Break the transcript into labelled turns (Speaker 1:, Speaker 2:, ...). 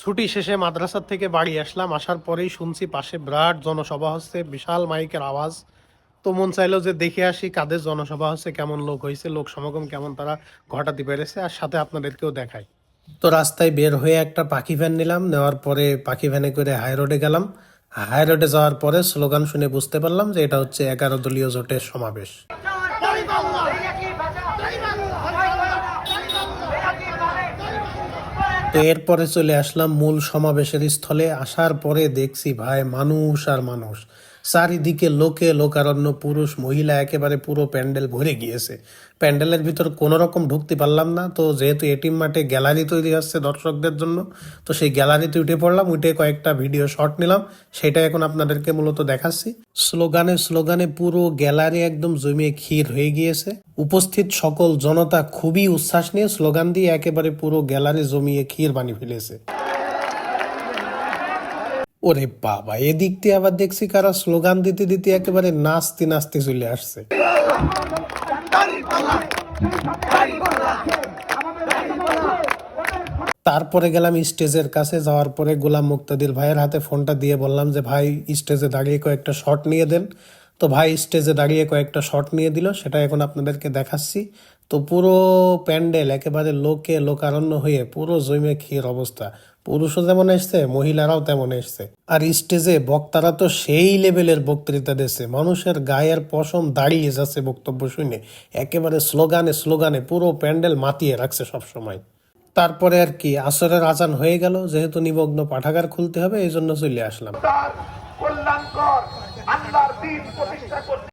Speaker 1: ছুটি শেষে মাদ্রাসা থেকে বাড়ি আসলাম, আসার পরেই শুনছি পাশে বিরাট জনসভা হচ্ছে, বিশাল মাইকের আওয়াজ। তো মন চাইলো যে দেখে আসি কাদের জনসভা হচ্ছে, কেমন লোক হয়েছে, লোক সমাগম কেমন তারা ঘটাতে পেরেছে, আর সাথে আপনাদেরকেও দেখাই। তো রাস্তায় বের হয়ে একটা পাখি ভ্যান নিলাম, নেওয়ার পরে পাখি ভ্যানে করে হাই রোডে গেলাম। হাই রোডে যাওয়ার পরে স্লোগান শুনে বুঝতে পারলাম যে এটা হচ্ছে 11 দলীয় জোটের সমাবেশ। তো এরপরে চলে আসলাম মূল সমাবেশের স্থলে। আসার পরে দেখছি ভাই মানুষ আর মানুষ, চারিদিকে লোকে লোকারণ্য, পুরুষ মহিলা একেবারে পুরো প্যান্ডেল ভরে গিয়েছে। প্যান্ডেলের ভিতর কোনো রকম ঢুকতে পারলাম না, তো যেহেতু এটিএম মাঠে গ্যালারি তৈরি হচ্ছে দর্শকদের জন্য, তো সেই গ্যালারিতে উঠে পড়লাম, উঠে কয়েকটা ভিডিও শট নিলাম, সেটা এখন আপনাদেরকে মূলত দেখাচ্ছি। স্লোগানে স্লোগানে পুরো গ্যালারি একদম জমিয়ে ক্ষীর হয়ে গিয়েছে। উপস্থিত সকল জনতা খুবই উচ্ছ্বাস নিয়ে স্লোগান দিয়ে একেবারে পুরো গ্যালারি জমিয়ে ক্ষীর বানিয়ে ফেলেছে। ওরে বাবা, এদিক দিয়ে আবার দেখছি কারা স্লোগান দিতে দিতে একেবারে নাচতে নাচতে চলে আসছে। তারপরে গেলাম স্টেজের কাছে, যাওয়ার পরে গোলাম মুক্তাদির ভাইয়ের হাতে ফোনটা দিয়ে বললাম যে ভাই স্টেজে দাঁড়িয়ে কয়েকটা শট নিয়ে দেন। তো ভাই স্টেজে দাঁড়িয়ে কয়েকটা শট নিয়ে দিল, সেটা এখন আপনাদেরকে দেখাচ্ছি। তো পুরো প্যান্ডেল একেবারে লোকে লোকারণ্য হয়ে পুরো জমে ক্ষীর অবস্থা। পুরুষও যেমন এসছে, মহিলারাও তেমন এসছে। আর স্টেজে বক্তারা তো সেই লেভেলের বক্তৃতা দিচ্ছে, মানুষের গায়ের পশম দাঁড়িয়ে যাচ্ছে বক্তব্য শুনে। একেবারে স্লোগানে স্লোগানে পুরো প্যান্ডেল মাতিয়ে রাখছে সবসময়। তারপরে আর কি আসরের আজান হয়ে গেল, যেহেতু নিমগ্ন পাঠাগার খুলতে হবে, এই জন্য চলে আসলাম।